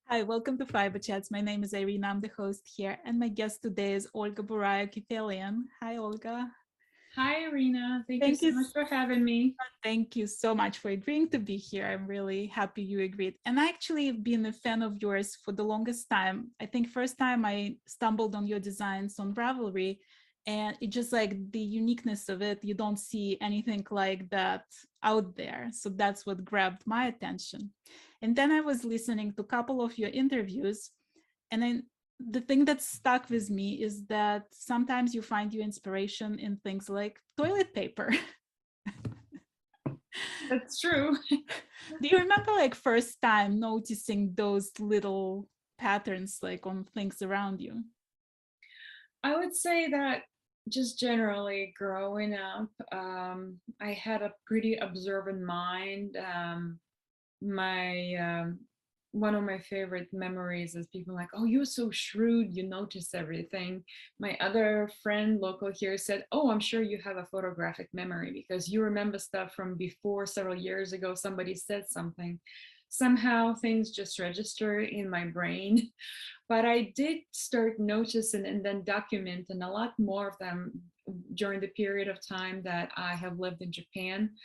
Hi, welcome to Fiberchats. My name is Irina. I'm the host here, and my guest today is Olga Buraya-Kifelian. Hi, Olga. Hi, Irina. Thank you Thank so you. much for having me. Thank you so much for agreeing to be here. I'm really happy you agreed. And I actually have been a fan of yours for the longest time. I think first time I stumbled on your designs on Ravelry, and it just like the uniqueness of it. You don't see anything like that out there. So that's what grabbed my attention. And then I was listening to a couple of your interviews, and then the thing that stuck with me is that sometimes you find your inspiration in things like toilet paper. That's true. Do you remember like first time noticing those little patterns like on things around you? I would say that just generally growing up, I had a pretty observant mind. My One of my favorite memories is people like, "Oh, you're so shrewd, you notice everything." My other friend local here said, "Oh, I'm sure you have a photographic memory because you remember stuff from before several years ago. Somebody said something." Somehow things just register in my brain. But I did start noticing and then documenting a lot more of them during the period of time that I have lived in Japan,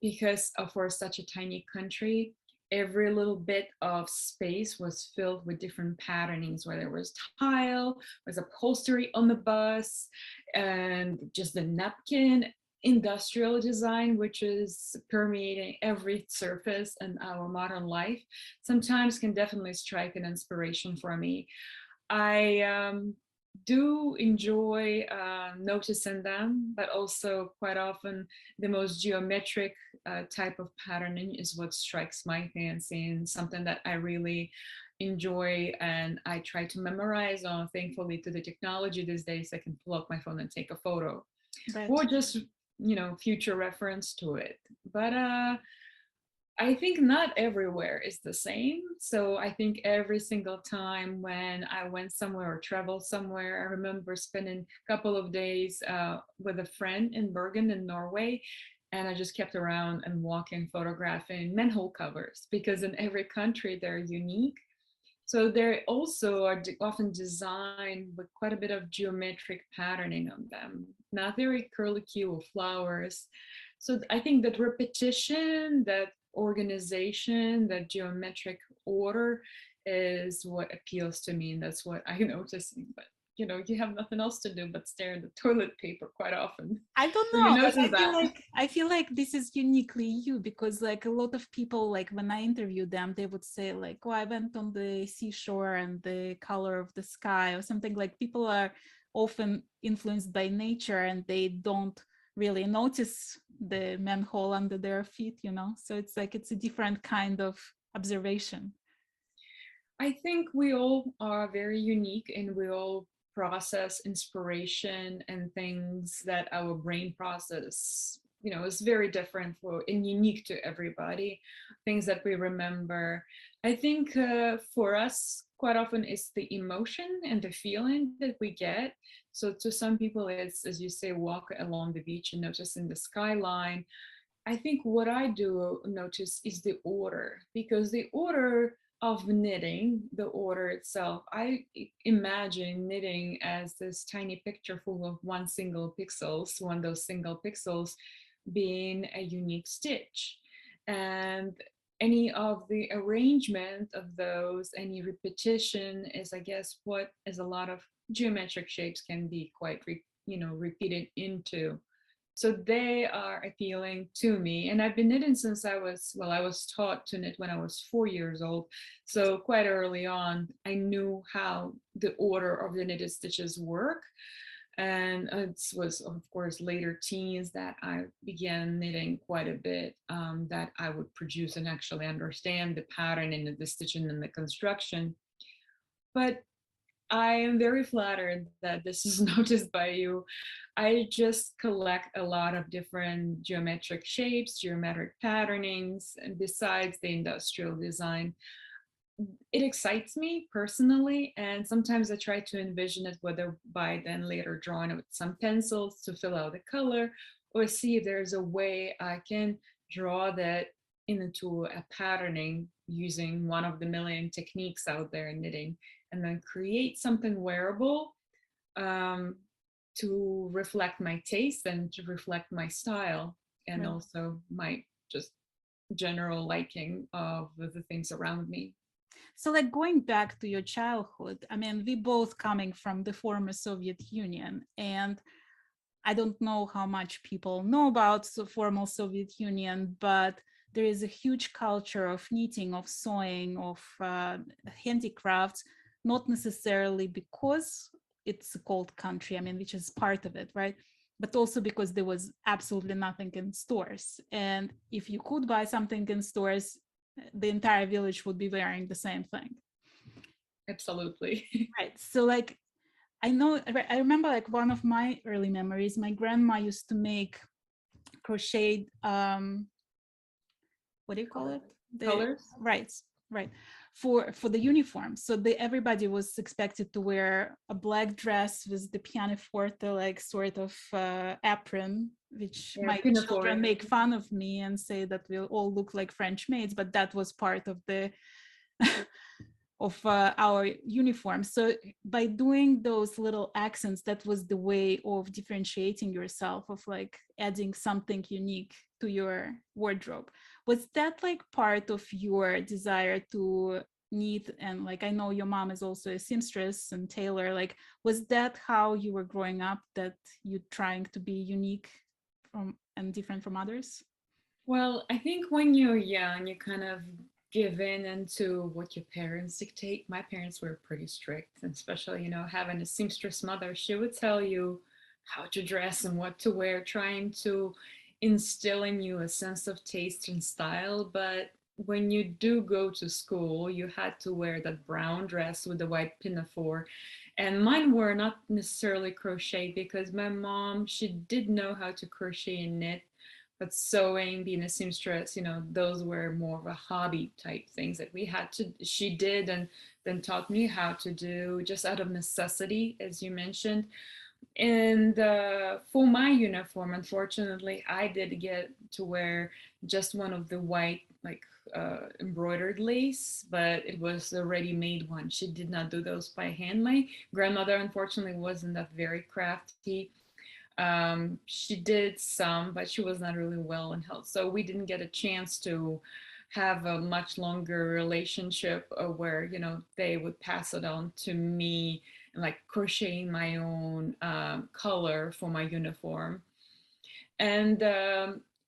because for such a tiny country, every little bit of space was filled with different patternings, whether it was tile, was upholstery on the bus, and just the napkin. Industrial design, which is permeating every surface in our modern life, sometimes can definitely strike an inspiration for me. I do enjoy noticing them, but also quite often the most geometric type of patterning is what strikes my fancy and something that I really enjoy and I try to memorize on. Thankfully, to the technology these days, I can pull up my phone and take a photo Right. or just, future reference to it. But I think not everywhere is the same. So I think every single time when I went somewhere or traveled somewhere, I remember spending a couple of days with a friend in Bergen in Norway. And I just kept around and walking, photographing manhole covers because in every country they're unique. So they also are often designed with quite a bit of geometric patterning on them, not very curlicue flowers. So I think that repetition, that organization, that geometric order is what appeals to me, and that's what I notice. But you have nothing else to do but stare at the toilet paper quite often. I don't So you know. Like notice I feel that. like I feel like this is uniquely you because like a lot of people like when I interview them, they would say like, "Oh, I went on the seashore and the color of the sky," or something like people are often influenced by nature and they don't really notice the manhole under their feet. So it's like it's a different kind of observation. I think we all are very unique and we all process inspiration and things that our brain process, is very different for and unique to everybody. Things that we remember. I think for us, quite often it's the emotion and the feeling that we get. So to some people, it's, as you say, walk along the beach and noticing the skyline. I think what I do notice is the order, because the order of knitting, the order itself, I imagine knitting as this tiny picture full of one of those single pixels being a unique stitch. And any of the arrangement of those, any repetition is, I guess, what is a lot of geometric shapes can be quite, repeated into. So they are appealing to me. And I've been knitting since I was taught to knit when I was 4 years old. So quite early on, I knew how the order of the knitted stitches work. And it was, of course, later teens that I began knitting quite a bit, that I would produce and actually understand the pattern and the stitching and the construction. But I am very flattered that this is noticed by you. I just collect a lot of different geometric shapes, geometric patternings, and besides the industrial design. It excites me personally, and sometimes I try to envision it, whether by then later drawing it with some pencils to fill out the color, or see if there's a way I can draw that into a patterning using one of the million techniques out there in knitting, and then create something wearable, um, to reflect my taste and to reflect my style, and Right. also my just general liking of the things around me. So, like going back to your childhood, I mean, we both coming from the former Soviet Union, and I don't know how much people know about the former Soviet Union, but there is a huge culture of knitting, of sewing, of handicrafts, not necessarily because it's a cold country, I mean, which is part of it, right? But also because there was absolutely nothing in stores. And if you could buy something in stores, the entire village would be wearing the same thing. Absolutely. Right. So, like, I know, I remember like one of my early memories, my grandma used to make crocheted, what do you call it? The Colors. right, right. For the uniform. So everybody was expected to wear a black dress with the pianoforte, like sort of apron, which Yeah, my children pinafore. make fun of me and say that we all look like French maids, but that was part of the of our uniform. So by doing those little accents, that was the way of differentiating yourself, of like adding something unique to your wardrobe. Was that like part of your desire to knit? And like, I know your mom is also a seamstress and tailor. Like, was that how you were growing up, that you trying to be unique from and different from others? Well, I think when you're young, you kind of give in into what your parents dictate. My parents were pretty strict, and especially, having a seamstress mother, she would tell you how to dress and what to wear, trying to instill in you a sense of taste and style. But when you do go to school, you had to wear that brown dress with the white pinafore. And mine were not necessarily crochet because my mom, she did know how to crochet and knit, but sewing, being a seamstress, those were more of a hobby type things that we had to, she did, and then taught me how to do just out of necessity, as you mentioned. And for my uniform, unfortunately, I did get to wear just one of the white, like, embroidered lace, but it was a ready-made one. She did not do those by hand. My grandmother, unfortunately, wasn't that very crafty. She did some, but she was not really well in health. So we didn't get a chance to have a much longer relationship, where, they would pass it on to me, and like crocheting my own color for my uniform. And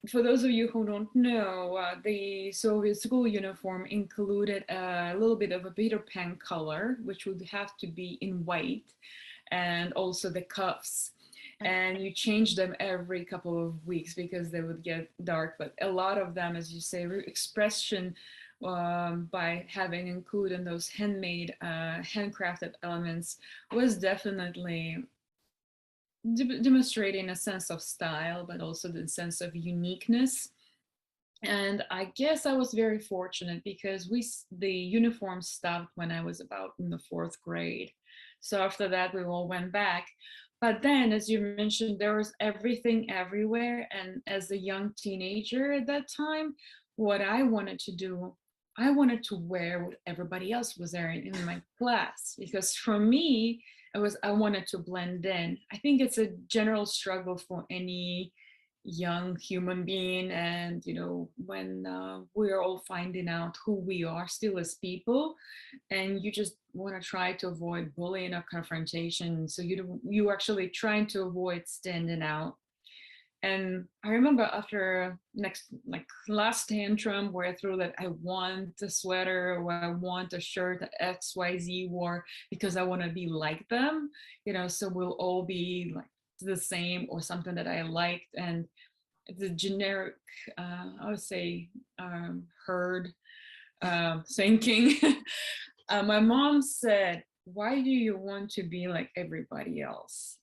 for those of you who don't know, the Soviet school uniform included a little bit of a Peter Pan color, which would have to be in white, and also the cuffs. Right. And you change them every couple of weeks because they would get dark. But a lot of them, as you say, expression, by having included those handmade, handcrafted elements, was definitely demonstrating a sense of style, but also the sense of uniqueness. And I guess I was very fortunate because the uniform stopped when I was about in the fourth grade. So after that, we all went back. But then, as you mentioned, there was everything everywhere. And as a young teenager at that time, what I wanted to do, I wanted to wear what everybody else was wearing in my class. Because for me, I wanted to blend in. I think it's a general struggle for any young human being, and when we're all finding out who we are still as people, and you just want to try to avoid bullying or confrontation, so you actually trying to avoid standing out. And I remember after next, like, last tantrum where I threw that I want a sweater or I want a shirt that XYZ wore because I want to be like them, so we'll all be like the same or something that I liked. And the generic, I would say, herd thinking. My mom said, "Why do you want to be like everybody else?"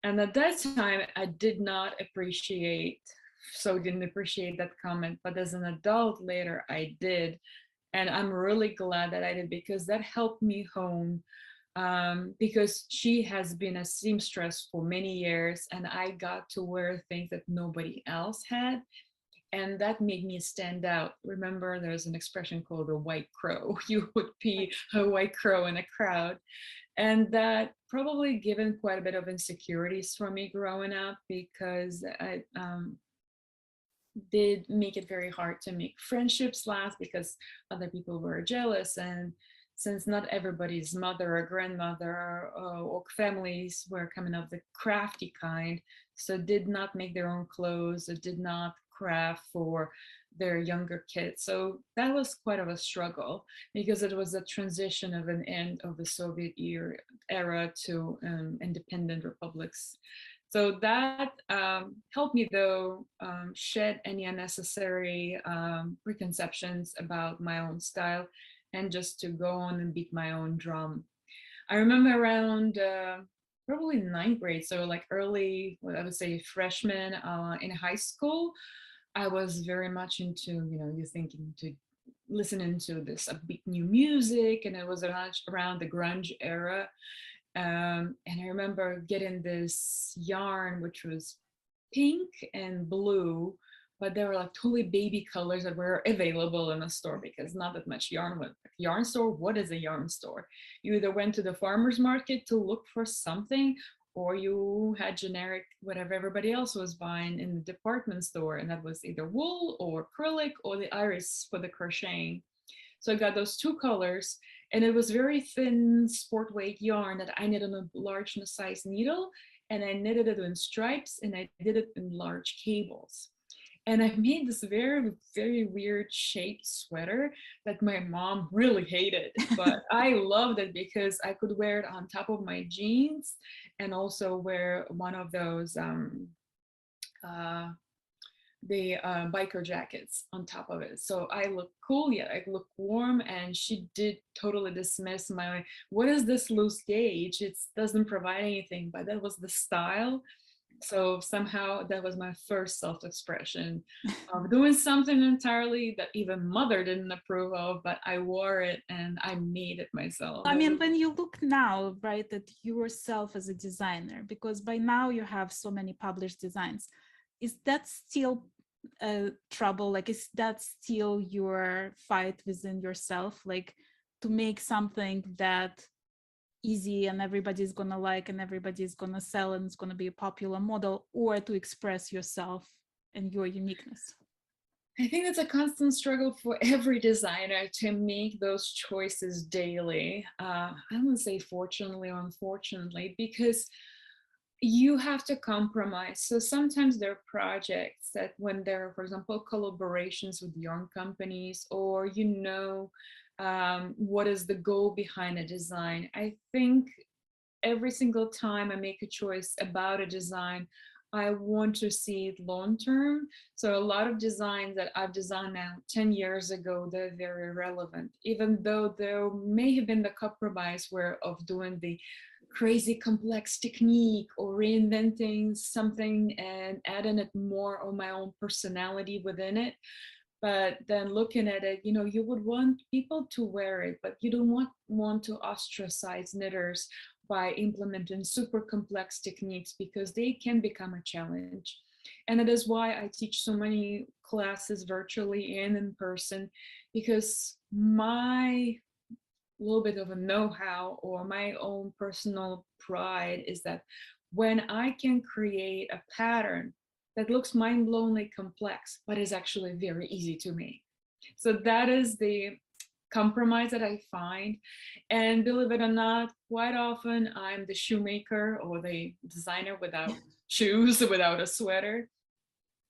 And at that time, I didn't appreciate that comment. But as an adult later, I did. And I'm really glad that I did, because that helped me hone, because she has been a seamstress for many years, and I got to wear things that nobody else had. And that made me stand out. Remember, there's an expression called a white crow. You would be a white crow in a crowd. And that probably given quite a bit of insecurities for me growing up, because I did make it very hard to make friendships last because other people were jealous. And since not everybody's mother or grandmother or families were coming of the crafty kind, so did not make their own clothes or did not craft for their younger kids. So that was quite of a struggle because it was a transition of an end of the Soviet era to independent republics. So that helped me, though, shed any unnecessary preconceptions about my own style and just to go on and beat my own drum. I remember around probably ninth grade, so like early, what I would say freshman in high school, I was very much into, you thinking to listening to this upbeat new music, and it was around the grunge era. And I remember getting this yarn, which was pink and blue, but they were like totally baby colors that were available in the store because not that much yarn went. Yarn store, what is a yarn store? You either went to the farmer's market to look for something, or you had generic whatever everybody else was buying in the department store, and that was either wool or acrylic or the iris for the crocheting. So I got those two colors, and it was very thin sport weight yarn that I knit on a large size needle, and I knitted it in stripes, and I did it in large cables. And I made this very, very weird shaped sweater that my mom really hated, but I loved it because I could wear it on top of my jeans and also wear one of those uh, the biker jackets on top of it. So I look cool, yet I look warm. And she did totally dismiss my, what is this loose gauge? It doesn't provide anything, but that was the style. So somehow that was my first self-expression of doing something entirely that even mother didn't approve of, but I wore it and I made it myself. I mean, when you look now, right, at yourself as a designer, because by now you have so many published designs, is that still trouble? Like, is that still your fight within yourself? Like, to make something that easy and everybody's gonna like and everybody's gonna sell and it's gonna be a popular model, or to express yourself and your uniqueness? I think it's a constant struggle for every designer to make those choices daily. I wouldn't say fortunately or unfortunately, because you have to compromise. So sometimes there are projects that when there are, for example, collaborations with yarn companies, or what is the goal behind a design. I think every single time I make a choice about a design, I want to see it long term. So a lot of designs that I've designed now 10 years ago, they're very relevant, even though there may have been the compromise where of doing the crazy complex technique or reinventing something and adding it more of my own personality within it. But then looking at it, you would want people to wear it, but you don't want to ostracize knitters by implementing super complex techniques, because they can become a challenge. And it is why I teach so many classes virtually and in person, because my little bit of a know-how or my own personal pride is that when I can create a pattern that looks mind-blowingly complex, but is actually very easy to make. So that is the compromise that I find. And believe it or not, quite often I'm the shoemaker or the designer without shoes, without a sweater.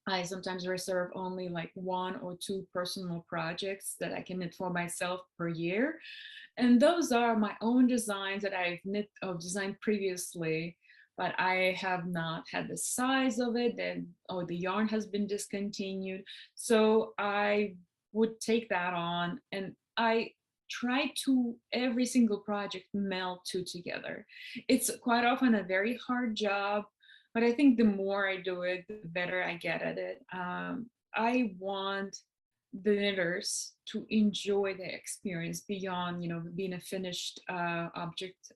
I sometimes reserve only like 1 or 2 personal projects that I can knit for myself per year. And those are my own designs that I've knit or designed previously, but I have not had the size of it, or the yarn has been discontinued. So I would take that on, and I try to every single project meld two together. It's quite often a very hard job, but I think the more I do it, the better I get at it. I want the knitters to enjoy the experience beyond, being a finished object,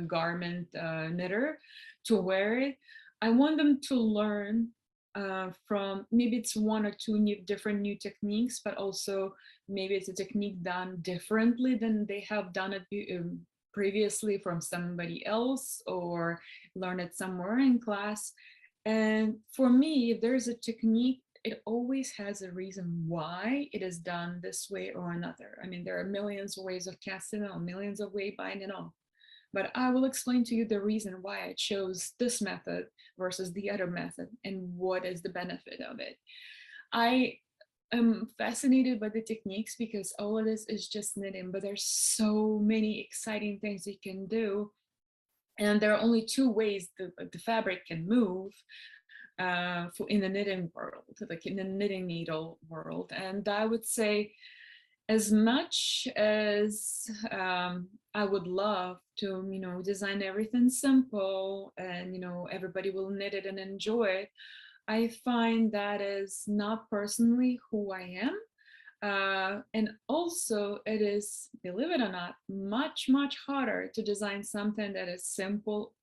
garment knitter to wear it. I want them to learn from maybe it's one or two different new techniques, but also maybe it's a technique done differently than they have done it previously from somebody else or learn it somewhere in class. And for me, if there's a technique, it always has a reason why it is done this way or another. I mean, there are millions of ways of casting on, millions of ways binding on, but I will explain to you the reason why I chose this method versus the other method and what is the benefit of it. I am fascinated by the techniques because all of this is just knitting, but there's so many exciting things you can do. And there are only two ways the fabric can move in the knitting world, like in the knitting needle world. And I would say, as much as I would love to, design everything simple and, everybody will knit it and enjoy it, I find that is not personally who I am. And also it is, believe it or not, much, much harder to design something that is simple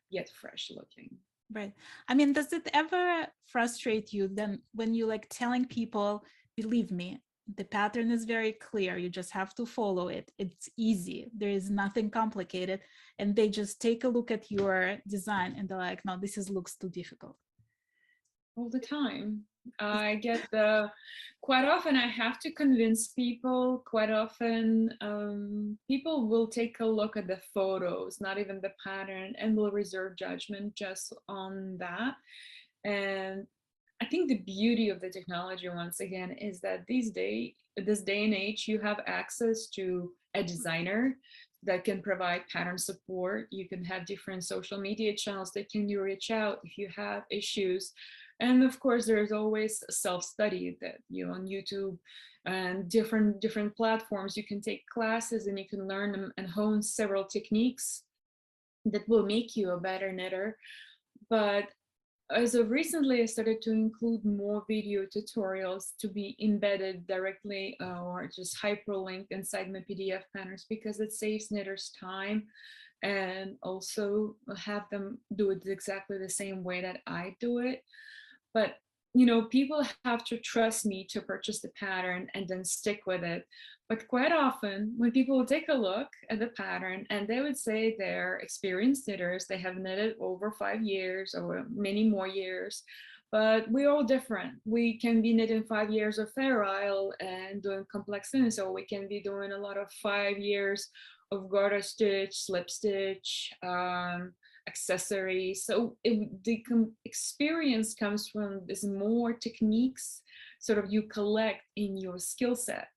yet fresh looking. Right. I mean, does it ever frustrate you then when you like telling people, believe me, the pattern is very clear. You just have to follow it. It's easy. There is nothing complicated. And they just take a look at your design and they're like, no, this is looks too difficult. All the time. I get the quite often I have to convince people. Quite often, people will take a look at the photos, not even the pattern, and will reserve judgment just on that. And I think the beauty of the technology, once again, is that this day and age, you have access to a designer that can provide pattern support. You can have different social media channels that can you reach out if you have issues. And of course, there's always self-study that on YouTube and different platforms, you can take classes and you can learn and hone several techniques that will make you a better knitter. But as of recently, I started to include more video tutorials to be embedded directly or just hyperlinked inside my PDF patterns because it saves knitters time, and also have them do it exactly the same way that I do it. But people have to trust me to purchase the pattern and then stick with it. But quite often, when people take a look at the pattern and they would say they're experienced knitters, they have knitted over 5 years or many more years, but we're all different. We can be knitting 5 years of Fair Isle and doing complex things, or we can be doing a lot of 5 years of garter stitch, slip stitch, accessories. So the experience comes from this more techniques sort of you collect in your skill set.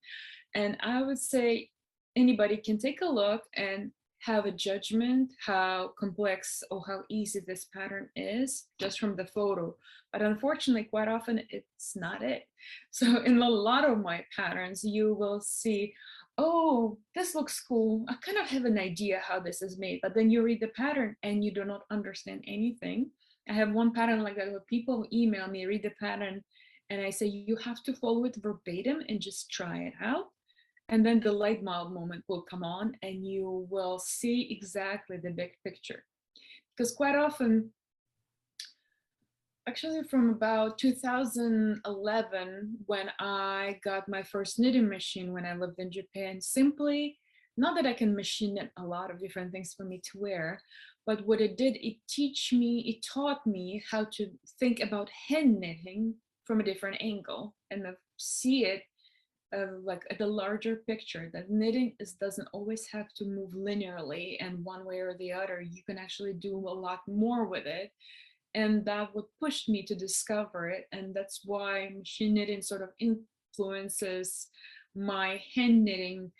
And I would say anybody can take a look and have a judgment how complex or how easy this pattern is just from the photo. But unfortunately, quite often it's not it. So in a lot of my patterns, you will see, oh, this looks cool. I kind of have an idea how this is made, but then you read the pattern and you do not understand anything. I have one pattern like that where people email me, read the pattern, and I say, you have to follow it verbatim and just try it out. And then the light bulb moment will come on and you will see exactly the big picture. Because quite often, actually from about 2011, when I got my first knitting machine when I lived in Japan, simply, not that I can machine knit a lot of different things for me to wear, but what it did, it taught me how to think about hand knitting from a different angle and see it like the larger picture, that knitting doesn't always have to move linearly and one way or the other. You can actually do a lot more with it. And that would push me to discover it. And that's why machine knitting sort of influences my hand knitting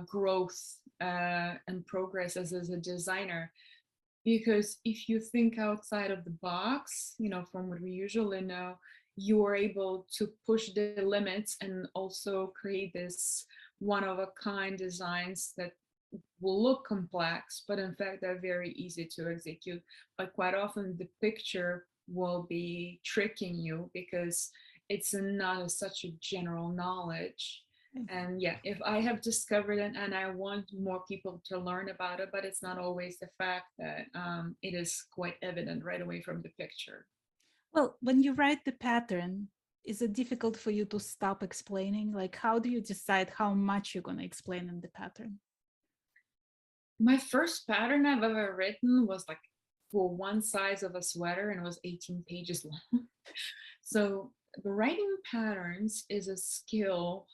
growth and progress as a designer. Because if you think outside of the box, from what we usually know, you are able to push the limits and also create this one-of-a-kind designs that will look complex, but in fact they're very easy to execute. But quite often the picture will be tricking you because it's not such a general knowledge. And yeah, if I have discovered it and I want more people to learn about it, but it's not always the fact that it is quite evident right away from the picture. Well, when you write the pattern, is it difficult for you to stop explaining? Like, how do you decide how much you're going to explain in the pattern? My first pattern I've ever written was like for one size of a sweater and it was 18 pages long. So writing patterns is a skill,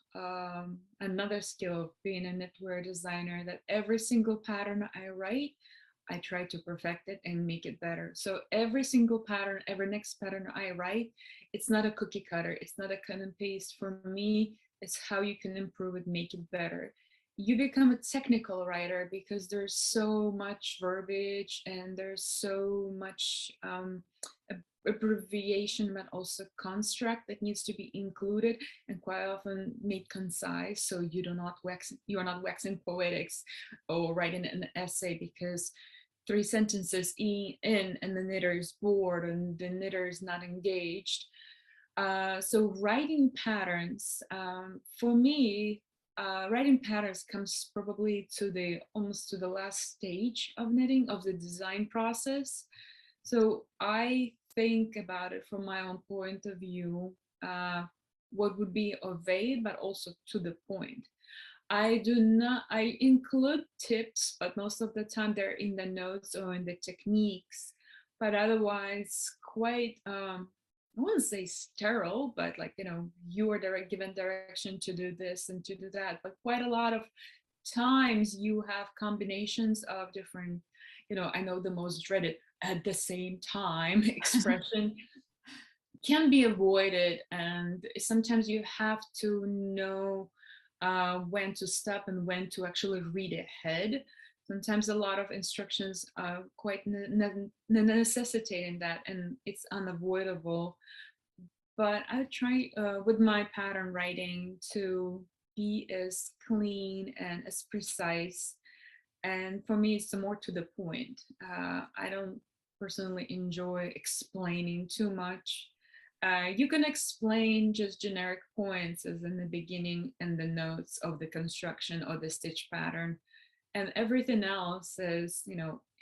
another skill of being a knitwear designer, that every single pattern I write, I try to perfect it and make it better. So every single pattern, every next pattern I write, it's not a cookie cutter. It's not a cut and paste. For me, it's how you can improve it, make it better. You become a technical writer because there's so much verbiage and there's so much abbreviation, but also construct that needs to be included and quite often made concise, so you are not waxing poetics or writing an essay because three sentences in and the knitter is bored and the knitter is not engaged. So writing patterns, for me, writing patterns comes probably to the almost to the last stage of knitting, of the design process. So I think about it from my own point of view, what would be obeyed, but also to the point. I do not, I include tips, but most of the time they're in the notes or in the techniques, but otherwise quite, I wouldn't say sterile, but like, you are given direction to do this and to do that. But quite a lot of times you have combinations of different, I know the most dreaded at the same time expression can be avoided. And sometimes you have to know when to stop and when to actually read ahead. Sometimes a lot of instructions are quite necessitating that, and it's unavoidable. But I try with my pattern writing to be as clean and as precise. And for me, it's more to the point. I don't personally enjoy explaining too much. You can explain just generic points as in the beginning and the notes of the construction or the stitch pattern. And everything else is,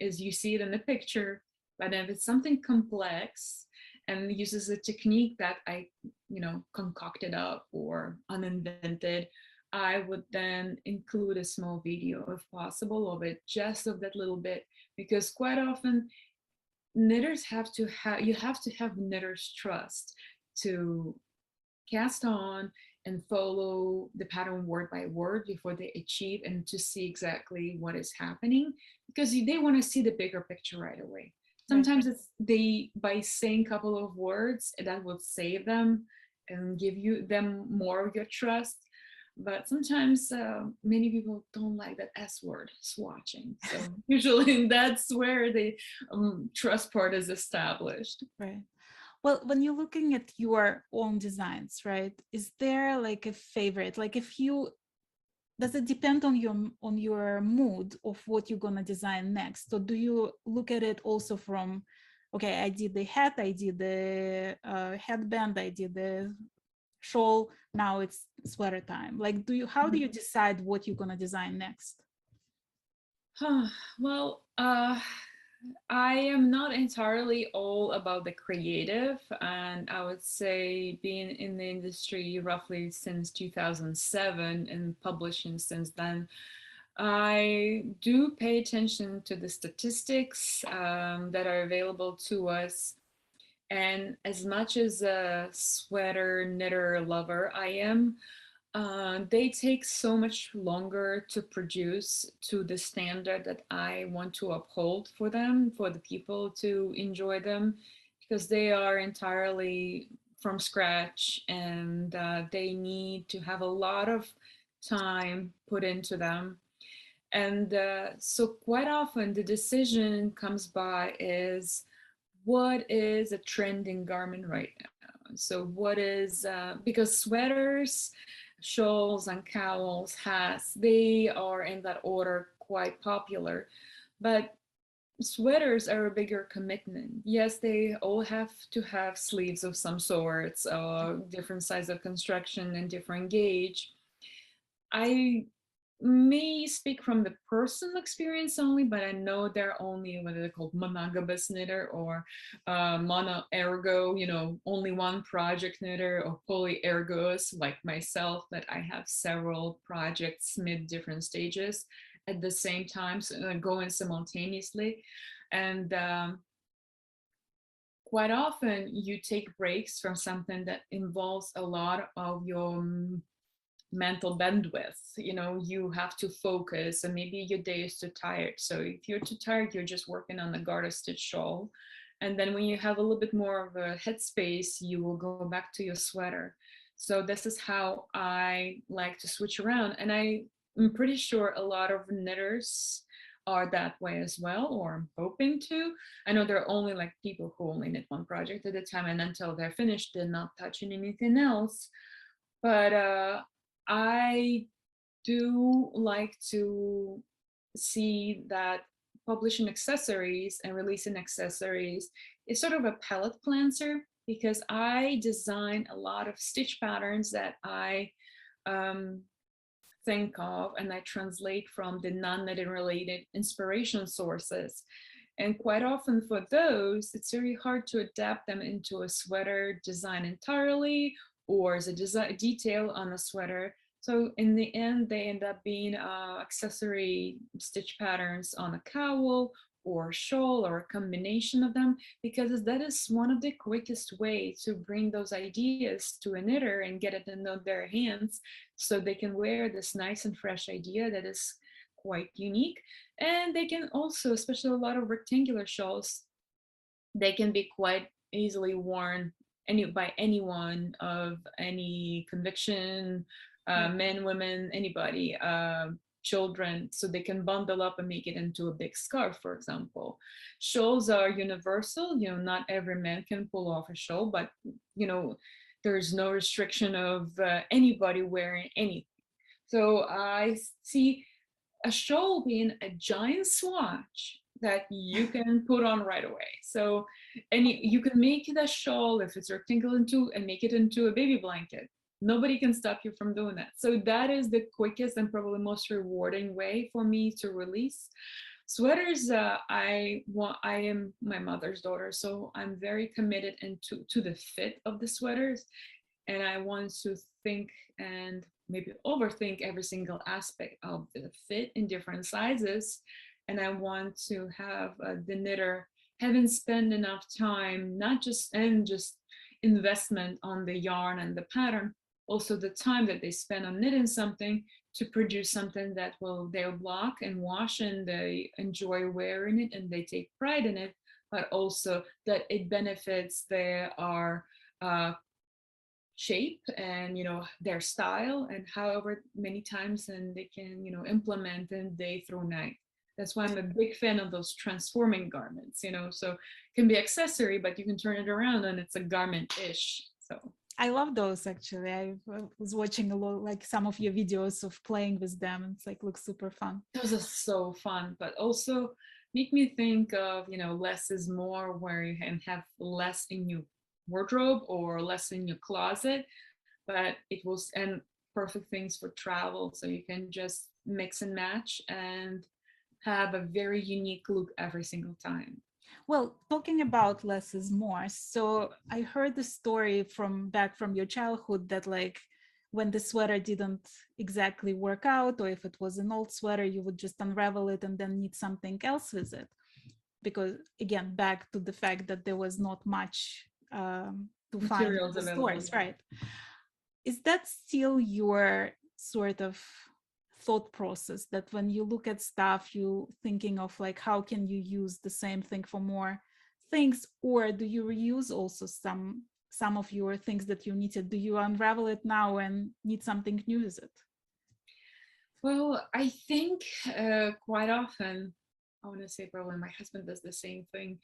is you see it in the picture. But if it's something complex and uses a technique that I, concocted up or uninvented, I would then include a small video if possible of it, just of that little bit, because quite often knitters you have to have knitters trust to cast on and follow the pattern word by word before they achieve and to see exactly what is happening, because they want to see the bigger picture right away. Right. Sometimes it's they by saying a couple of words that will save them and give you them more of your trust. But sometimes many people don't like that S word, swatching. So usually that's where the trust part is established. Right. Well, when you're looking at your own designs, right, is there like a favorite? Like, if you does it depend on your mood of what you're gonna design next? So do you look at it also from, okay, I did the hat, I did the headband, I did the shawl, now it's sweater time. Like, how do you decide what you're gonna design next? Well, I am not entirely all about the creative, and I would say being in the industry roughly since 2007 and publishing since then, I do pay attention to the statistics that are available to us. And as much as a sweater knitter lover I am, they take so much longer to produce to the standard that I want to uphold for them, for the people to enjoy them, because they are entirely from scratch and they need to have a lot of time put into them. And so quite often the decision comes by is what is a trending garment right now? So what is, because sweaters, shawls and cowls, hats, they are in that order quite popular. But sweaters are a bigger commitment. Yes, they all have to have sleeves of some sorts, different size of construction and different gauge. I may speak from the personal experience only, but I know they're only what they're called monogamous knitter or mono ergo, only one project knitter, or polyergos like myself, that I have several projects mid different stages at the same time, so going simultaneously. And quite often you take breaks from something that involves a lot of your mental bandwidth. You have to focus, and maybe your day is too tired. So if you're too tired, you're just working on the garter stitch shawl, and then when you have a little bit more of a headspace, you will go back to your sweater. So this is how I like to switch around, and I'm pretty sure a lot of knitters are that way as well, or I'm hoping to. I know there are only like people who only knit one project at a time, and until they're finished, they're not touching anything else. But I do like to see that publishing accessories and releasing accessories is sort of a palette cleanser, because I design a lot of stitch patterns that I um, think of, and I translate from the non-knitting related inspiration sources. And quite often for those, it's very hard to adapt them into a sweater design entirely, or as a design detail on a sweater. So in the end, they end up being accessory stitch patterns on a cowl or shawl, or a combination of them, because that is one of the quickest way to bring those ideas to a knitter and get it in their hands, so they can wear this nice and fresh idea that is quite unique. And they can also, especially a lot of rectangular shawls, they can be quite easily worn by anyone of any conviction, Right. men, women, anybody, children, so they can bundle up and make it into a big scarf, for example. Shawls are universal. Not every man can pull off a shawl, but you know there's no restriction of anybody wearing anything. So I see a shawl being a giant swatch that you can put on right away. So, and you can make it a shawl if it's rectangle into, and make it into a baby blanket. Nobody can stop you from doing that. So that is the quickest and probably most rewarding way for me to release sweaters. I am my mother's daughter, so I'm very committed into to the fit of the sweaters, and I want to think and maybe overthink every single aspect of the fit in different sizes. And I want to have the knitter having spent enough time, not just investment on the yarn and the pattern, also the time that they spend on knitting something, to produce something that they'll block and wash, and they enjoy wearing it and they take pride in it, but also that it benefits their uh, shape and their style, and however many times and they can implement in day through night. That's why I'm a big fan of those transforming garments, so it can be accessory, but you can turn it around and it's a garment-ish. So I love those actually. I was watching a lot, like some of your videos of playing with them. And it's like looks super fun. those are so fun, but also make me think of less is more, where you can have less in your wardrobe or less in your closet, but it was and perfect things for travel, so you can just mix and match and have a very unique look every single time. Well, talking about less is more. So I heard the story from back from your childhood that like when the sweater didn't exactly work out, or if it was an old sweater, you would just unravel it and then knit something else with it. Because again, back to the fact that there was not much to find in Materials the available, stores, yeah. right? Is that still your sort of thought process, that when you look at stuff, you thinking of like how can you use the same thing for more things, or do you reuse also some of your things that you needed? Do you unravel it now and need something new with it? Well, I think quite often, I want to say probably my husband does the same thing.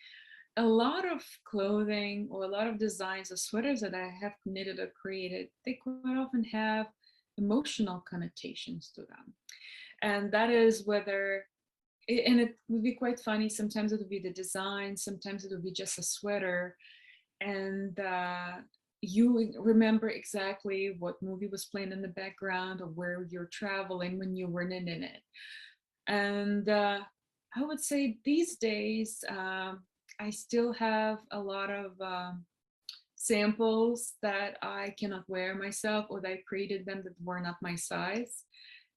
A lot of clothing or a lot of designs of sweaters that I have knitted or created, they quite often have emotional connotations to them. And that is whether, and it would be quite funny. Sometimes it would be the design, sometimes it would be just a sweater. And you remember exactly what movie was playing in the background or where you're traveling when you were in it. And I would say these days, I still have a lot of samples that I cannot wear myself, or that I created them that were not my size.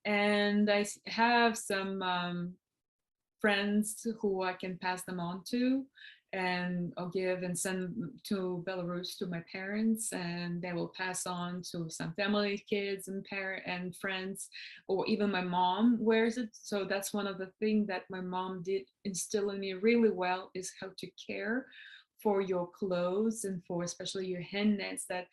And I have some friends who I can pass them on to, and I'll give and send to Belarus to my parents, and they will pass on to some family, kids, and parent and friends, or even my mom wears it. So that's one of the things that my mom did instill in me really well, is how to care for your clothes and for especially your hand knits, that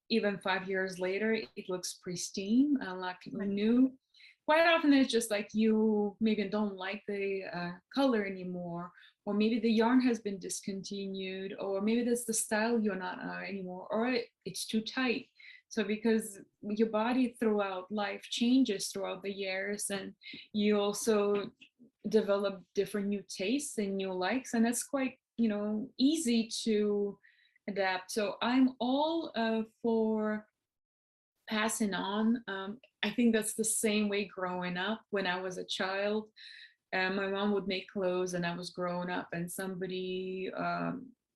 even 5 years later it looks pristine, like Right. new. Quite often it's just like you maybe don't like the color anymore, or maybe the yarn has been discontinued, or maybe that's the style you're not anymore, or it's too tight. So because your body throughout life changes throughout the years, and you also develop different new tastes and new likes, and that's quite, easy to adapt. So I'm all for passing on. I think that's the same way growing up when I was a child. My mom would make clothes, and I was growing up, and somebody,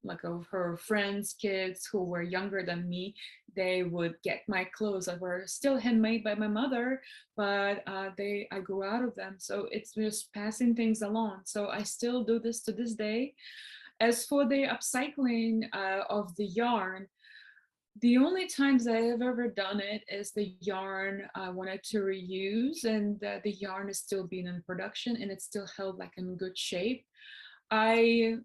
like of her friends' kids who were younger than me, they would get my clothes that were still handmade by my mother, but I grew out of them. So it's just passing things along. So I still do this to this day. As for the upcycling of the yarn, the only times I have ever done it is the yarn I wanted to reuse, and the yarn is still being in production and it's still held like in good shape. I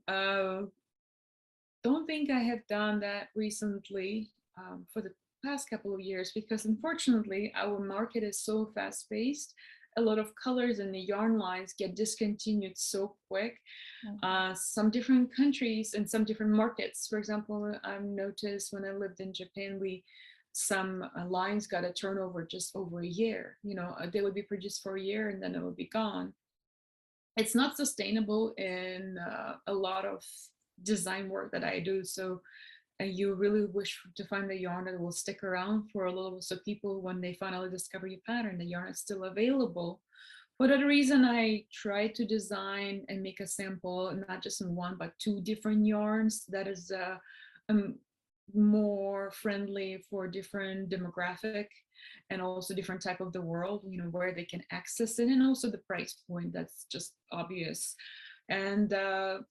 don't think I have done that recently, for the past couple of years, because unfortunately our market is so fast paced. A lot of colors and the yarn lines get discontinued so quick. Okay. Some different countries and some different markets. For example, I've noticed when I lived in Japan, some lines got a turnover just over a year. They would be produced for a year and then it would be gone. It's not sustainable in a lot of design work that I do. So you really wish to find the yarn that will stick around for a little, so people, when they finally discover your pattern, the yarn is still available. For that reason, I try to design and make a sample, not just in one, but two different yarns that is um, more friendly for different demographic, and also different type of the world, where they can access it, and also the price point that's just obvious. And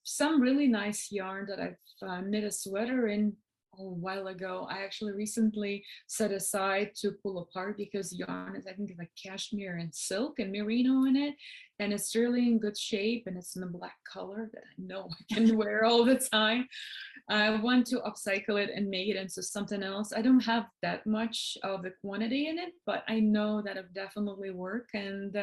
some really nice yarn that I've knit a sweater in a while ago. I actually recently set aside to pull apart, because yarn is, I think, like cashmere and silk and merino in it, and it's really in good shape, and it's in a black color that I know I can wear all the time. I want to upcycle it and make it into something else. I don't have that much of the quantity in it, but I know that it definitely work. And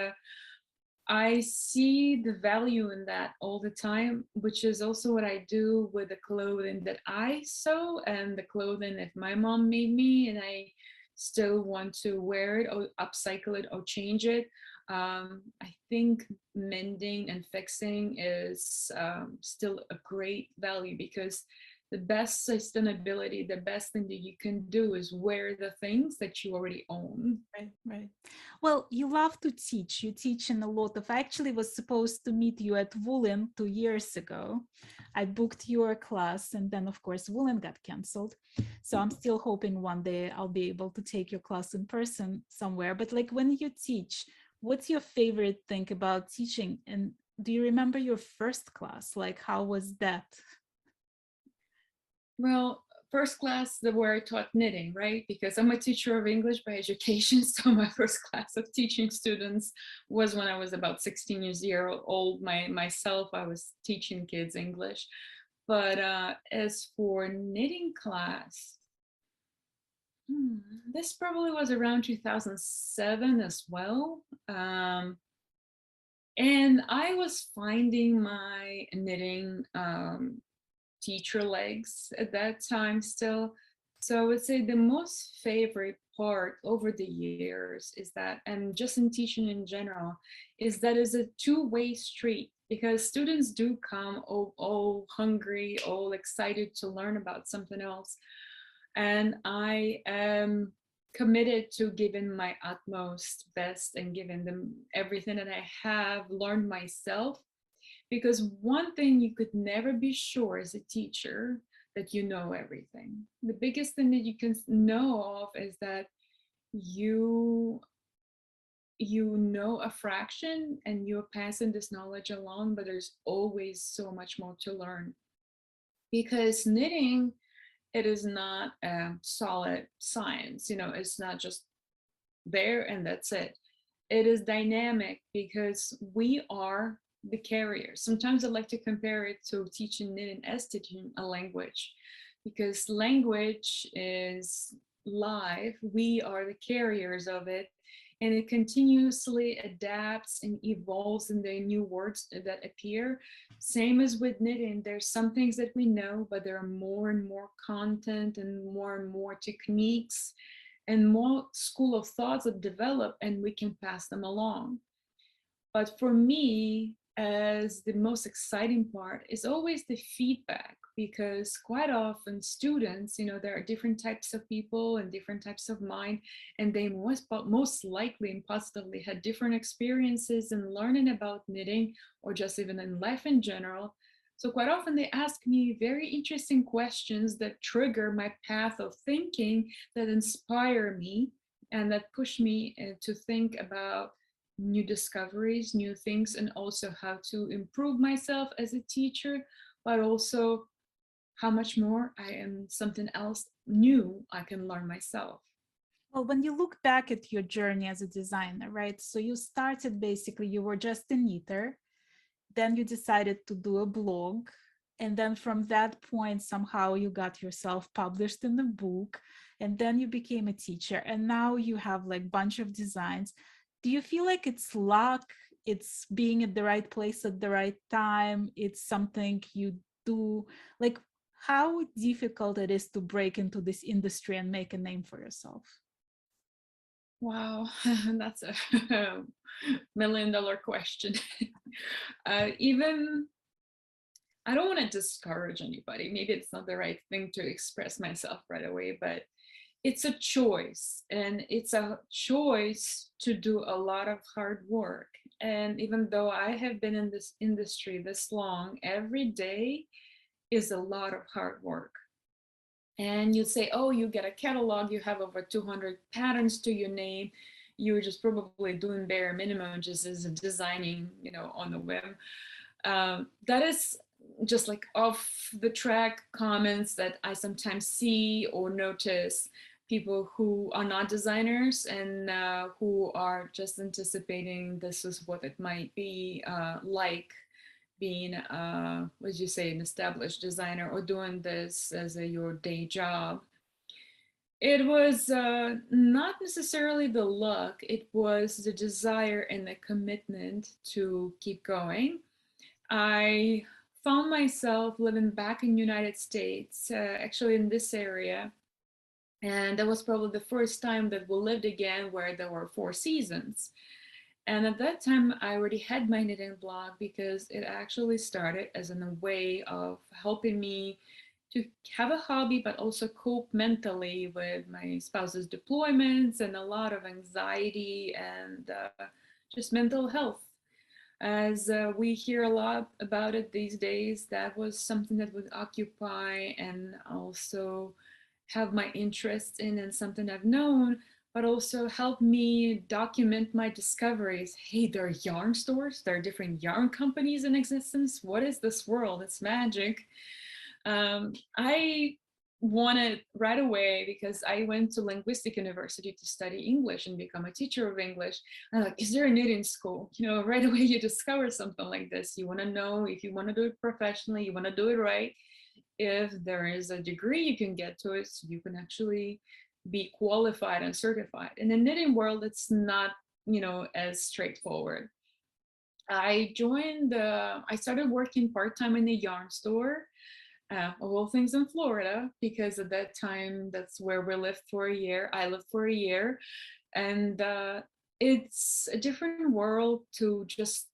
I see the value in that all the time, which is also what I do with the clothing that I sew, and the clothing that my mom made me, and I still want to wear it or upcycle it or change it. I think mending and fixing is still a great value, because the best sustainability, the best thing that you can do is wear the things that you already own. Right, right. Well, you love to teach. You teach in a lot of. I actually was supposed to meet you at Woolen 2 years ago. I booked your class, and then, of course, Woolen got canceled. So I'm still hoping one day I'll be able to take your class in person somewhere. But like when you teach, what's your favorite thing about teaching? And do you remember your first class? Like, how was that? Well, first class, where I taught knitting, right? Because I'm a teacher of English by education. So my first class of teaching students was when I was about 16 years old. Myself, I was teaching kids English. But as for knitting class, this probably was around 2007 as well. And I was finding my knitting teacher legs at that time still. So I would say the most favorite part over the years is that, and just in teaching in general, is that it's a two-way street, because students do come all hungry, all excited to learn about something else. And I am committed to giving my utmost best and giving them everything that I have learned myself. Because one thing you could never be sure as a teacher, that you know everything. The biggest thing that you can know of is that you you know a fraction and you're passing this knowledge along, but there's always so much more to learn. Because knitting, it is not a solid science, it's not just there and that's it. It is dynamic because we are the carriers. Sometimes I like to compare it to teaching knitting as teaching a language, because language is live. We are the carriers of it, and it continuously adapts and evolves in the new words that appear. Same as with knitting, there's some things that we know, but there are more and more content and more techniques and more school of thoughts that develop, and we can pass them along. But for me, as the most exciting part is always the feedback, because quite often students, there are different types of people and different types of mind, and they most likely and positively had different experiences in learning about knitting or just even in life in general. So quite often they ask me very interesting questions that trigger my path of thinking, that inspire me and that push me to think about new discoveries, new things, and also how to improve myself as a teacher, but also how much more I am something else new I can learn myself. Well, when you look back at your journey as a designer, right? So you started basically, you were just a knitter, then you decided to do a blog, and then from that point somehow you got yourself published in a book, and then you became a teacher, and now you have like bunch of designs. Do you feel like it's luck, it's being at the right place at the right time, it's something you do, like how difficult it is to break into this industry and make a name for yourself? Wow, that's a $1 million question. Even I don't want to discourage anybody. Maybe it's not the right thing to express myself right away, but it's a choice, and it's a choice to do a lot of hard work. And even though I have been in this industry this long, every day is a lot of hard work. And you say, oh, you get a catalog, you have over 200 patterns to your name, you're just probably doing bare minimum just as designing, on the whim. That is just like off the track comments that I sometimes see or notice, people who are not designers and who are just anticipating this is what it might be like being, what did you say, an established designer or doing this as your day job. It was not necessarily the luck, it was the desire and the commitment to keep going. I found myself living back in United States, actually in this area. And that was probably the first time that we lived again where there were 4 seasons. And at that time, I already had my knitting blog because it actually started as a way of helping me to have a hobby, but also cope mentally with my spouse's deployments and a lot of anxiety and just mental health. As we hear a lot about it these days, that was something that would occupy and also have my interest in, and something I've known, but also help me document my discoveries. Hey, there are yarn stores, there are different yarn companies in existence. What is this world? It's magic. I wanted right away, because I went to linguistic university to study English and become a teacher of English. I'm like, is there a knitting school? Right away you discover something like this. You want to know if you want to do it professionally, you want to do it right. If there is a degree you can get to it, so you can actually be qualified and certified. In the knitting world, it's not, as straightforward. I started working part-time in a yarn store, of all things in Florida, because at that time, that's where we lived for a year. I lived for a year. And it's a different world to just,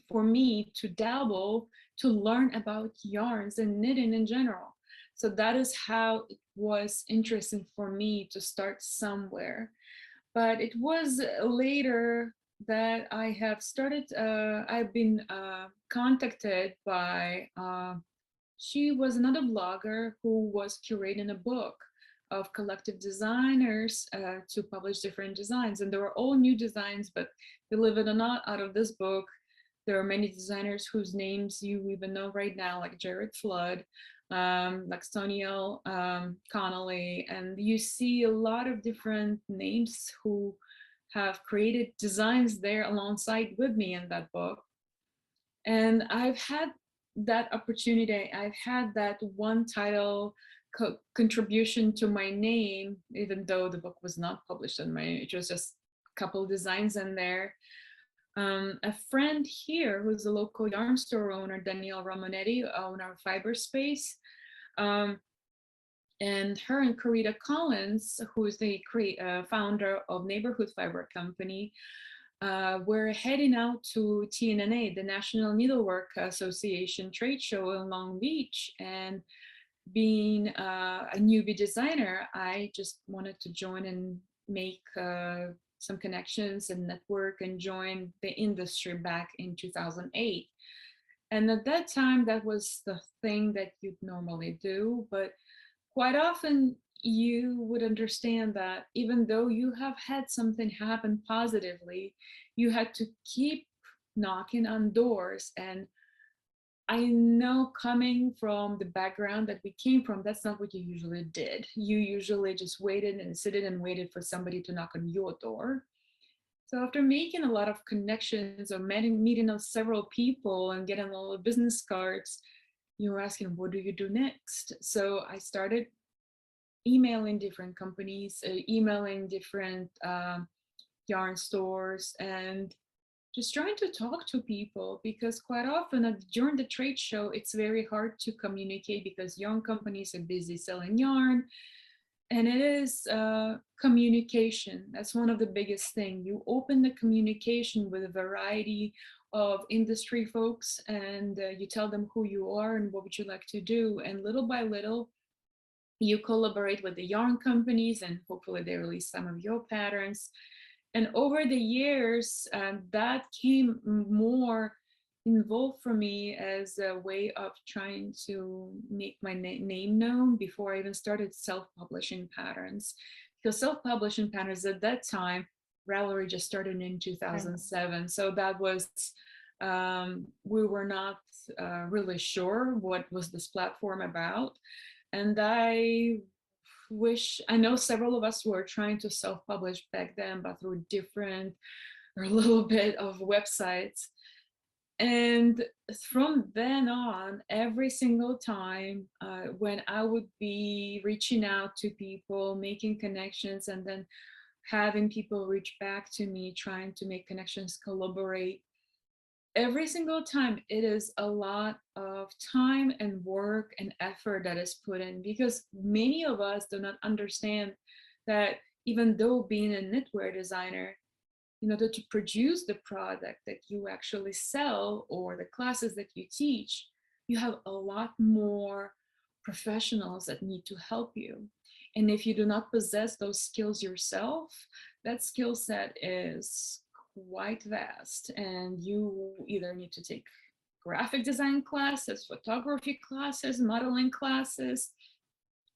for me to dabble, to learn about yarns and knitting in general. So that is how it was interesting for me to start somewhere. But it was later that I have started, I've been contacted by, she was another blogger who was curating a book of collective designers to publish different designs. And they were all new designs, but believe it or not, out of this book, there are many designers whose names you even know right now, like Jared Flood, like Soniel Connolly, and you see a lot of different names who have created designs there alongside with me in that book. And I've had that opportunity. I've had that one title contribution to my name, even though the book was not published in my, it was just a couple of designs in there. A friend here who's a local yarn store owner, Danielle Romanetti, owner of Fiberspace, um, and her and Corita Collins, who is the founder of Neighborhood Fiber Company, we're heading out to TNNA, the National Needlework Association trade show in Long Beach. And being a newbie designer, I just wanted to join and make some connections and network and join the industry back in 2008. And at that time, that was the thing that you'd normally do. But quite often, you would understand that even though you have had something happen positively, you had to keep knocking on doors. And I know, coming from the background that we came from, that's not what you usually did. You usually just waited and sitted and waited for somebody to knock on your door. So after making a lot of connections or meeting several people and getting all the business cards, you were asking, what do you do next? So I started emailing different companies, emailing different yarn stores, and just trying to talk to people, because quite often during the trade show, it's very hard to communicate because yarn companies are busy selling yarn. And it is communication. That's one of the biggest things. You open the communication with a variety of industry folks, and you tell them who you are and what would you like to do. And little by little, you collaborate with the yarn companies, and hopefully they release some of your patterns. And over the years, that came more involved for me as a way of trying to make my name known before I even started self-publishing patterns. Because self-publishing patterns at that time, Ravelry just started in 2007. So that was, we were not really sure what was this platform about. And I know several of us were trying to self-publish back then, but through different or a little bit of websites. And from then on, every single time when I would be reaching out to people, making connections, and then having people reach back to me, trying to make connections, collaborate, every single time it is a lot of time and work and effort that is put in, because many of us do not understand that even though being a knitwear designer, in order to produce the product that you actually sell or the classes that you teach, you have a lot more professionals that need to help you. And if you do not possess those skills yourself, that skill set is quite vast. And you either need to take graphic design classes, photography classes, modeling classes,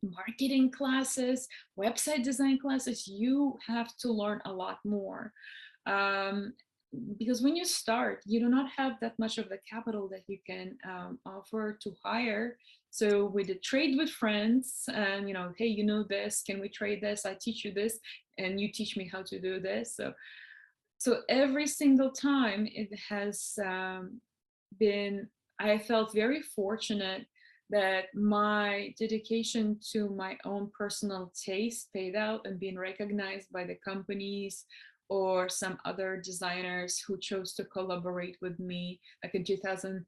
marketing classes, website design classes. You have to learn a lot more. Because when you start, you do not have that much of the capital that you can offer to hire. So we did trade with friends, and hey, you know this, can we trade this? I teach you this, and you teach me how to do this. So every single time it has been, I felt very fortunate that my dedication to my own personal taste paid out and being recognized by the companies or some other designers who chose to collaborate with me. Like in 2000,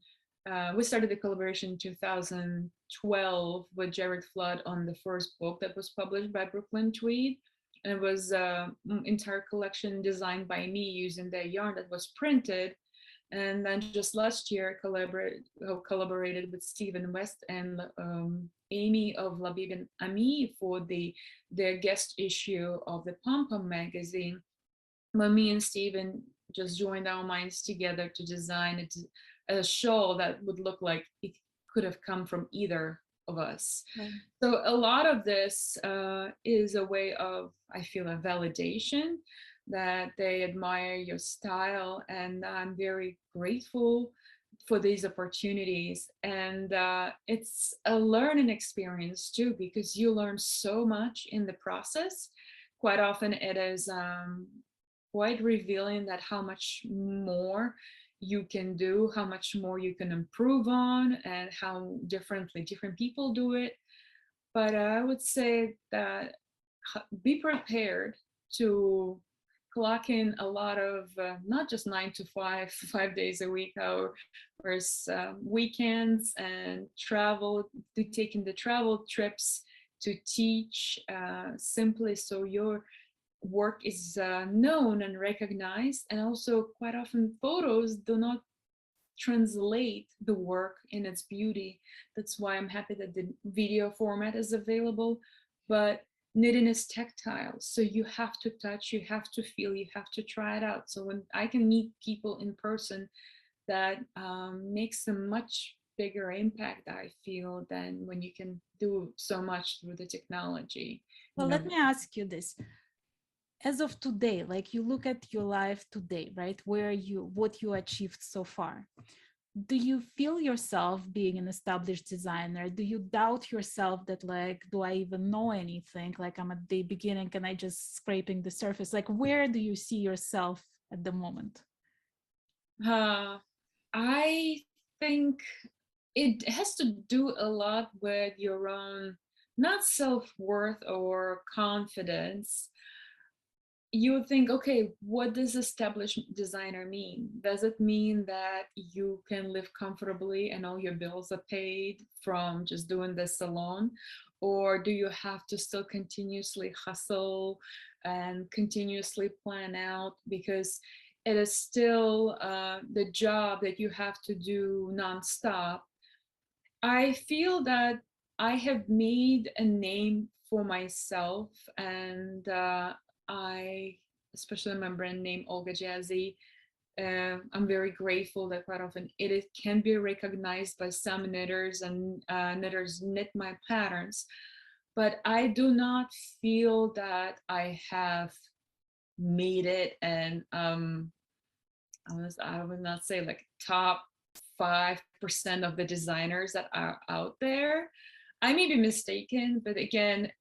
we started the collaboration in 2012 with Jared Flood on the first book that was published by Brooklyn Tweed. And it was an entire collection designed by me using the yarn that was printed. And then just last year, collaborated with Stephen West and Amy of La Bible and Ami for their guest issue of the Pom Pom magazine. But me and Stephen just joined our minds together to design a shawl that would look like it could have come from either of us. Right. So a lot of this is a way of, I feel, a validation that they admire your style, and I'm very grateful for these opportunities. And it's a learning experience too, because you learn so much in the process. Quite often it is quite revealing that how much more you can do, how much more you can improve on, and how differently different people do it. But I would say that be prepared to clock in a lot of not just 9 to 5, 5 days a week, hours, weekends, and travel, to taking the travel trips to teach, simply so your work is known and recognized. And also quite often photos do not translate the work in its beauty. That's why I'm happy that the video format is available. But knitting is tactile, so you have to touch, you have to feel, you have to try it out. So when I can meet people in person, that makes a much bigger impact, I feel, than when you can do so much through the technology, you Well, know. let me ask you this. As of today, like you look at your life today, right? What you achieved so far. Do you feel yourself being an established designer? Do you doubt yourself that, like, do I even know anything? Like, I'm at the beginning and I just scraping the surface. Like, where do you see yourself at the moment? uh, I think it has to do a lot with your own, not self-worth or confidence. You would think, okay, what does established designer mean? Does it mean that you can live comfortably and all your bills are paid from just doing this alone? Or do you have to still continuously hustle and continuously plan out, because it is still the job that you have to do nonstop? I feel that I have made a name for myself, and I, especially my brand name Olga Jazzy, I'm very grateful that quite often it can be recognized by some knitters, and knitters knit my patterns. But I do not feel that I have made it, and I would not say like top 5% of the designers that are out there. I may be mistaken, but again,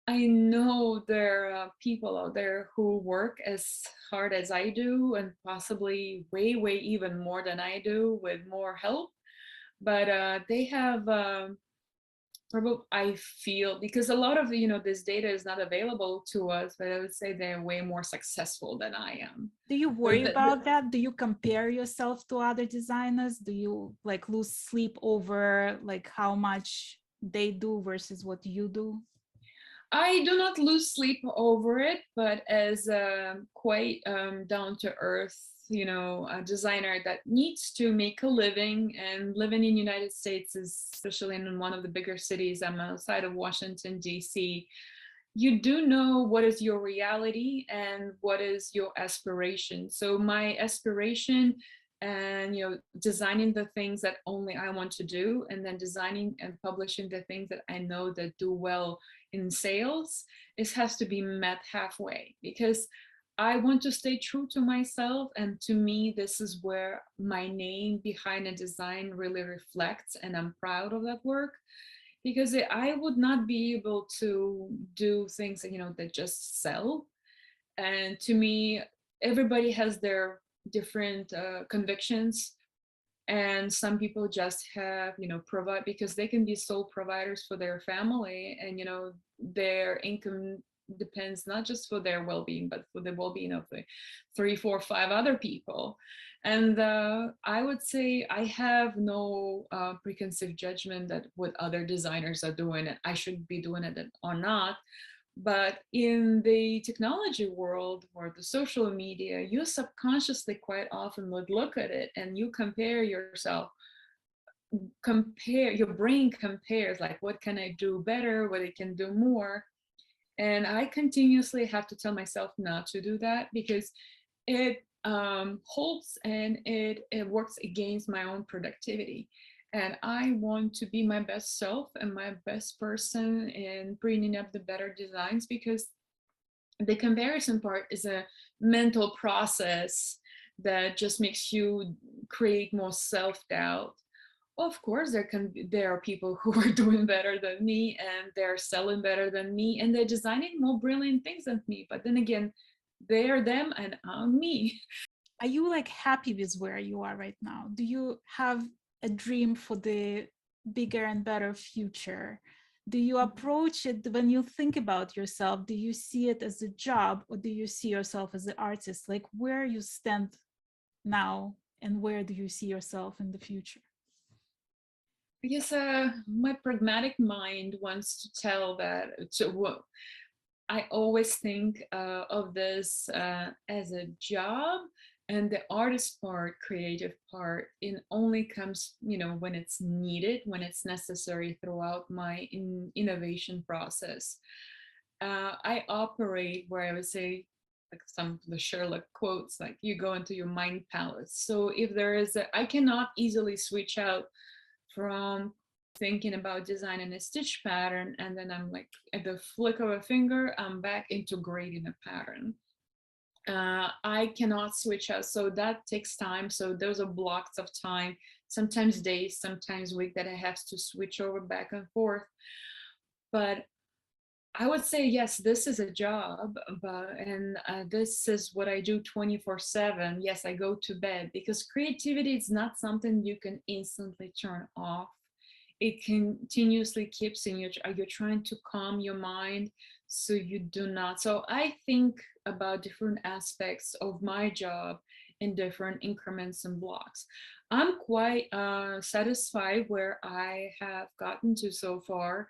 I know there are people out there who work as hard as I do, and possibly way, way even more than I do with more help. But they have probably, I feel, because a lot of this data is not available to us, but I would say they're way more successful than I am. Do you So worry about that? Do you compare yourself to other designers? Do you like lose sleep over like how much they do versus what you do? I do not lose sleep over it, but as a quite down to earth, a designer that needs to make a living, and living in the United States, is especially in one of the bigger cities. I'm outside of Washington, D.C. You do know what is your reality and what is your aspiration. So my aspiration, and designing the things that only I want to do, and then designing and publishing the things that I know that do well in sales, it has to be met halfway, because I want to stay true to myself. And to me, this is where my name behind a design really reflects, and I'm proud of that work, because I would not be able to do things that just sell. And to me, everybody has their different convictions, and some people just have provide, because they can be sole providers for their family, and their income depends not just for their well-being, but for the well-being of the 3, 4, 5 other people. And I would say I have no preconceived judgment that what other designers are doing and I should be doing it or not. But in the technology world or the social media, you subconsciously quite often would look at it and you compare yourself, compare, your brain compares like, what can I do better, what it can do more. And I continuously have to tell myself not to do that, because it holds and it works against my own productivity. And I want to be my best self and my best person in bringing up the better designs, because the comparison part is a mental process that just makes you create more self-doubt. Of course, there are people who are doing better than me and they're selling better than me and they're designing more brilliant things than me. But then again, they are them and I'm me. Are you like happy with where you are right now? Do you have a dream for the bigger and better future? Do you approach it when you think about yourself? Do you see it as a job, or do you see yourself as an artist? Like where you stand now and where do you see yourself in the future? Because my pragmatic mind wants to tell that I always think of this as a job, and the artist part, creative part, it only comes, when it's needed, when it's necessary throughout my innovation process. I operate where I would say, like some of the Sherlock quotes, like you go into your mind palace. So if there is I cannot easily switch out from thinking about designing a stitch pattern and then I'm like at the flick of a finger I'm back into grading a pattern. I cannot switch out, so that takes time. So those are blocks of time, sometimes days, sometimes week, that I have to switch over back and forth. But I would say yes, this is a job, and this is what I do 24/7. Yes, I go to bed because creativity is not something you can instantly turn off. It continuously keeps in you. You're trying to calm your mind so you do not. So I think about different aspects of my job in different increments and blocks. I'm quite satisfied where I have gotten to so far.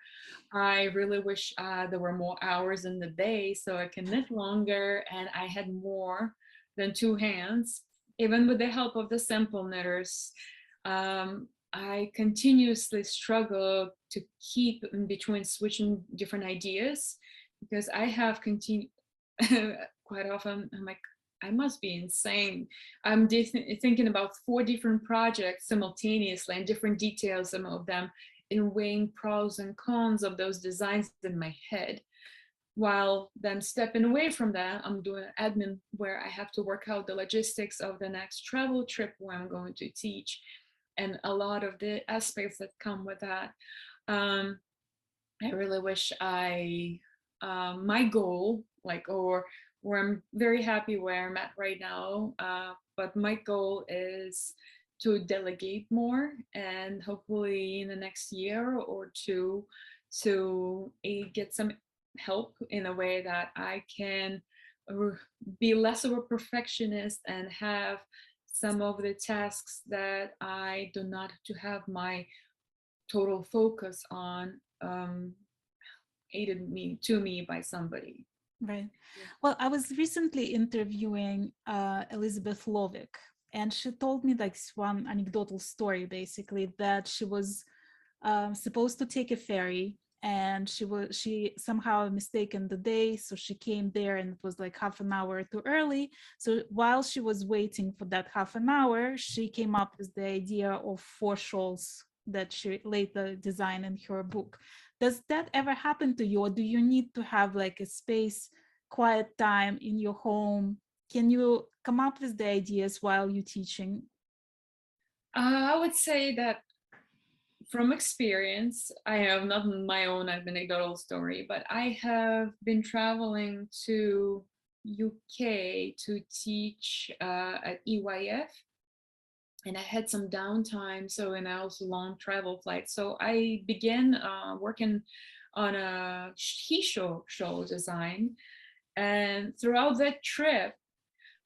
I really wish there were more hours in the day so I can knit longer and I had more than two hands. Even with the help of the sample knitters, I continuously struggle to keep in between switching different ideas, because I have continued quite often. I'm like, I must be insane. I'm thinking about 4 different projects simultaneously and different details, some of them, in weighing pros and cons of those designs in my head. While then stepping away from that, I'm doing admin where I have to work out the logistics of the next travel trip where I'm going to teach and a lot of the aspects that come with that. Um, I really wish my goal, like, or where I'm very happy where I'm at right now, but my goal is to delegate more and hopefully in the next year or two to get some help in a way that I can be less of a perfectionist and have some of the tasks that I do not have to have my total focus on aided me to me by somebody. Right. Well, I was recently interviewing Elizabeth Lovick, and she told me like one anecdotal story, basically, that she was supposed to take a ferry, and she somehow mistaken the day, so she came there and it was like half an hour too early. So while she was waiting for that half an hour, she came up with the idea of 4 shawls that she later designed in her book. Does that ever happen to you, or do you need to have like a space, quiet time in your home? Can you come up with the ideas while you're teaching? I would say that from experience, I have not my own anecdotal story, but I have been traveling to UK to teach at EYF, and I had some downtime, so and also long travel flights. So I began working on a show design, and throughout that trip,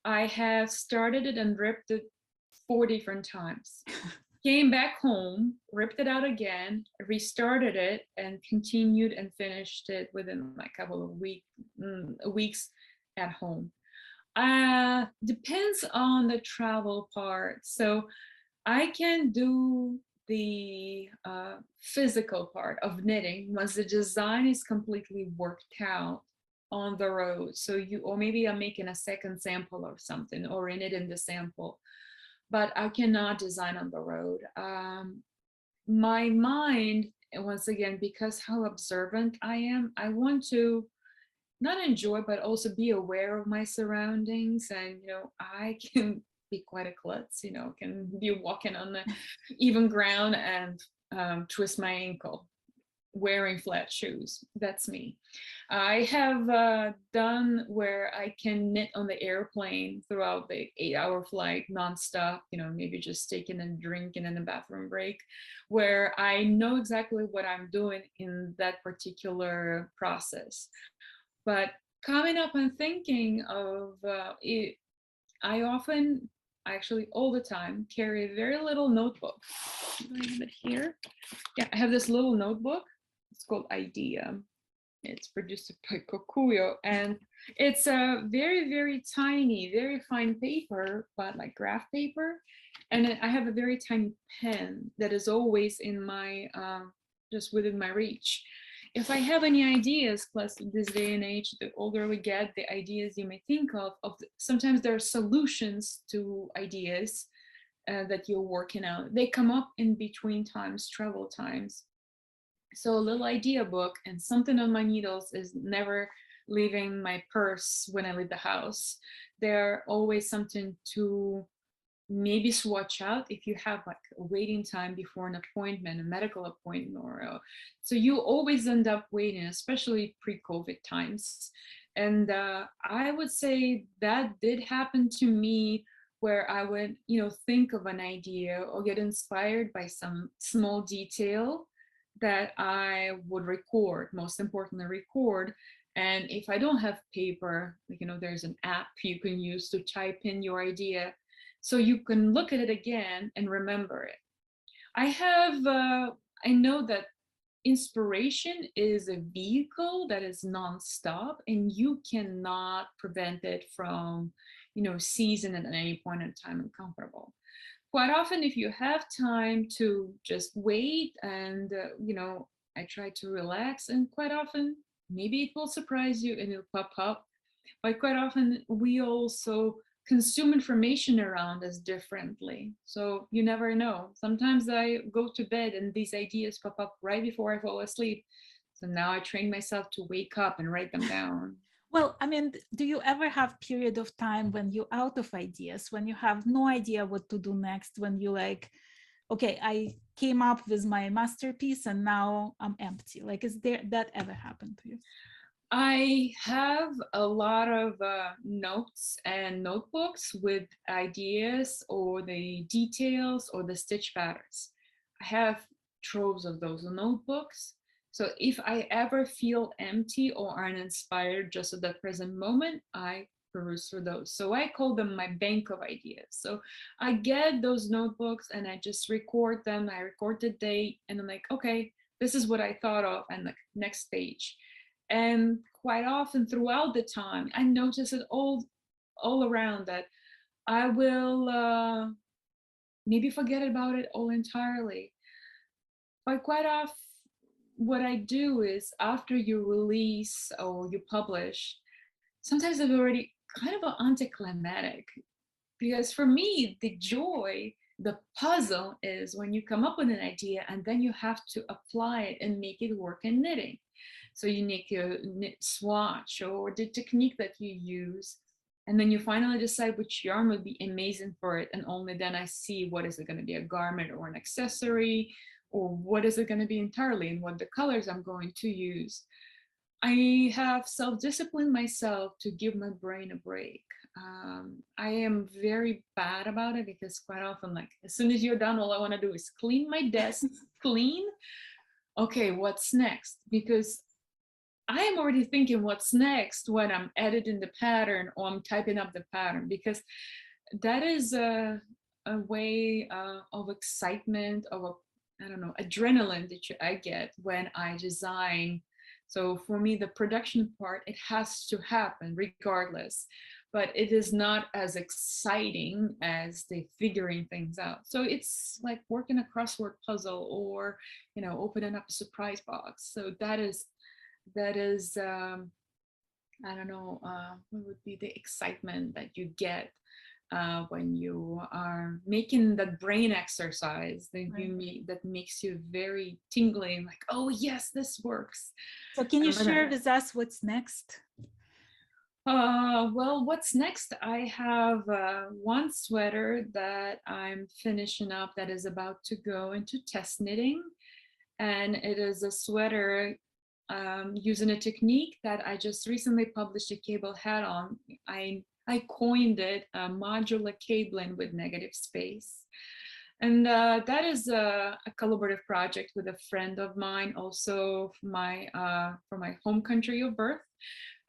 I have started it and ripped it 4 different times. came back home, ripped it out again, restarted it, and continued and finished it within like a couple of weeks at home. Depends on the travel part. So I can do the physical part of knitting once the design is completely worked out on the road. So or maybe I'm making a second sample or something, or in it in the sample, but I cannot design on the road. My mind, and once again, because how observant I am, I want to not enjoy, but also be aware of my surroundings. And, I can be quite a klutz, can be walking on the even ground and twist my ankle wearing flat shoes. That's me. I have done where I can knit on the airplane throughout the 8-hour flight nonstop, maybe just taking a drink and in a bathroom break, where I know exactly what I'm doing in that particular process. But coming up and thinking of it, I often, actually all the time, carry a very little notebook. Do I have it here? Yeah, I have this little notebook. It's called Idea. It's produced by Kokuyo, and it's a very, very tiny, very fine paper, but like graph paper. And I have a very tiny pen that is always in my, just within my reach. If I have any ideas, plus this day and age, the older we get, the ideas you may think sometimes there are solutions to ideas that you're working out. They come up in between times, travel times. So a little idea book and something on my needles is never leaving my purse when I leave the house. They're always something to maybe swatch out if you have like a waiting time before an appointment, a medical appointment, so you always end up waiting, especially pre-COVID times. And I would say that did happen to me, where I would, think of an idea or get inspired by some small detail that I would record, most importantly, record. And if I don't have paper, there's an app you can use to type in your idea so you can look at it again and remember it. I know that inspiration is a vehicle that is nonstop, and you cannot prevent it from, seizing it at any point in time and comfortable. Quite often, if you have time to just wait and, I try to relax, and quite often, maybe it will surprise you and it'll pop up. But quite often, we also consume information around us differently. So you never know. Sometimes I go to bed and these ideas pop up right before I fall asleep. So now I train myself to wake up and write them down. Well, I mean, do you ever have period of time when you're out of ideas, when you have no idea what to do next, when you like, okay, I came up with my masterpiece and now I'm empty? Like, is there that ever happened to you? I have a lot of notes and notebooks with ideas or the details or the stitch patterns. I have troves of those notebooks. So if I ever feel empty or uninspired just at that present moment, I peruse through those. So I call them my bank of ideas. So I get those notebooks and I just record them. I record the date and I'm like, okay, this is what I thought of, and the next page. And quite often throughout the time, I notice it all around that I will maybe forget about it all entirely. But quite often, what I do is after you release or you publish, sometimes it's already kind of anticlimactic. Because for me, the joy, the puzzle is when you come up with an idea and then you have to apply it and make it work in knitting. So you make a knit swatch or the technique that you use, and then you finally decide which yarn would be amazing for it. And only then I see, what is it going to be, a garment or an accessory, or what is it going to be entirely, and what the colors I'm going to use. I have self-disciplined myself to give my brain a break. I am very bad about it because quite often, like, as soon as you're done, all I want to do is clean my desk, clean. Okay, what's next? Because I am already thinking what's next when I'm editing the pattern or I'm typing up the pattern, because that is a way of excitement, of I don't know, adrenaline that I get when I design. So for me, the production part, it has to happen regardless, but it is not as exciting as the figuring things out. So it's like working a crossword puzzle, or, you know, opening up a surprise box. So that is I don't know, what would be the excitement that you get when you are making that brain exercise that Right. that makes you very tingling, like, oh yes, this works. So can you I'm gonna. share with us what's next? Well, what's next? I have one sweater that I'm finishing up that is about to go into test knitting, and it is a sweater using a technique that I just recently published a cable hat on. I coined it modular cabling with negative space. And that is a collaborative project with a friend of mine, also from my home country of birth,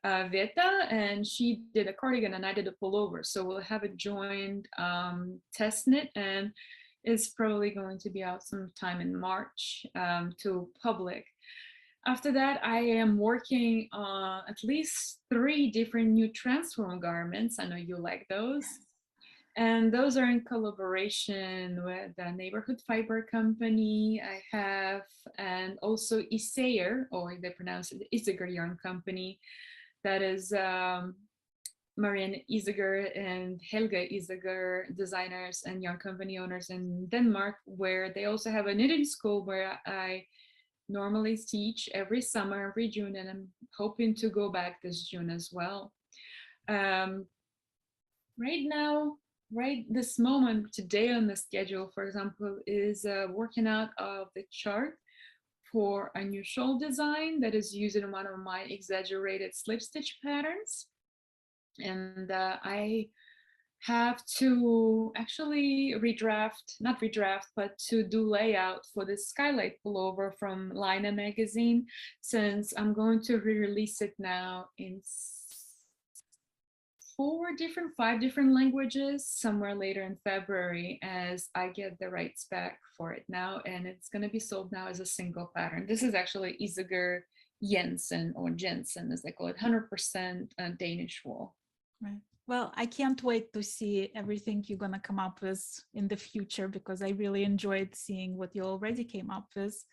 Veta, and she did a cardigan and I did a pullover. So we'll have a joint test knit, and it's probably going to be out sometime in March to public. After that, I am working on at least 3 different new transform garments. I know you like those. And those are in collaboration with the Neighborhood Fiber Company I have, and also Isayer, or they pronounce it Isager Yarn Company. That is Marianne Isager and Helga Isager, designers and yarn company owners in Denmark, where they also have a knitting school where I normally teach every summer, every June, and I'm hoping to go back this June as well. Um, right now, right this moment, today on the schedule, for example, is working out of the chart for a new shawl design that is using one of my exaggerated slip stitch patterns. And I have to actually not redraft, but to do layout for the Skylight pullover from Lina magazine, since I'm going to re-release it now in 5 different languages somewhere later in February, as I get the rights back for it now, and it's going to be sold now as a single pattern. This is actually Isager Jensen, or Jensen as they call it, 100% Danish wool. Right. Well, I can't wait to see everything you're going to come up with in the future, because I really enjoyed seeing what you already came up with.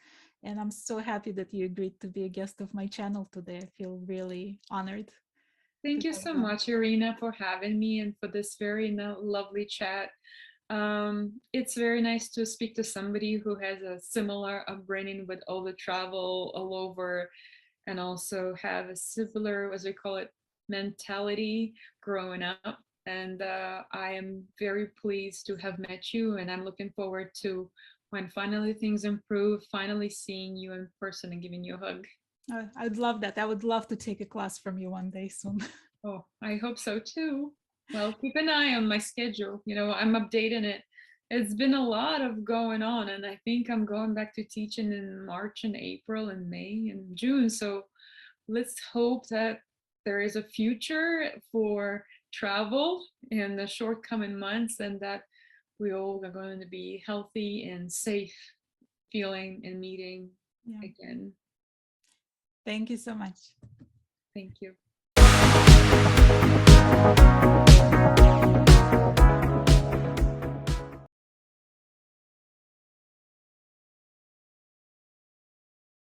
And I'm so happy that you agreed to be a guest of my channel today. I feel really honored. Thank you so much, Irina, for having me and for this very lovely chat. It's very nice to speak to somebody who has a similar upbringing with all the travel all over, and also have a similar, as we call it, mentality growing up. And I am very pleased to have met you, and I'm looking forward to, when finally things improve, finally seeing you in person and giving you a hug. I'd love that. I would love to take a class from you one day soon. Oh, I hope so too. Well, keep an eye on my schedule. You know, I'm updating it. It's been a lot of going on, and I think I'm going back to teaching in March and April and May and June. So let's hope that there is a future for travel in the short coming months, and that we all are going to be healthy and safe, feeling and meeting again. Thank you so much. Thank you.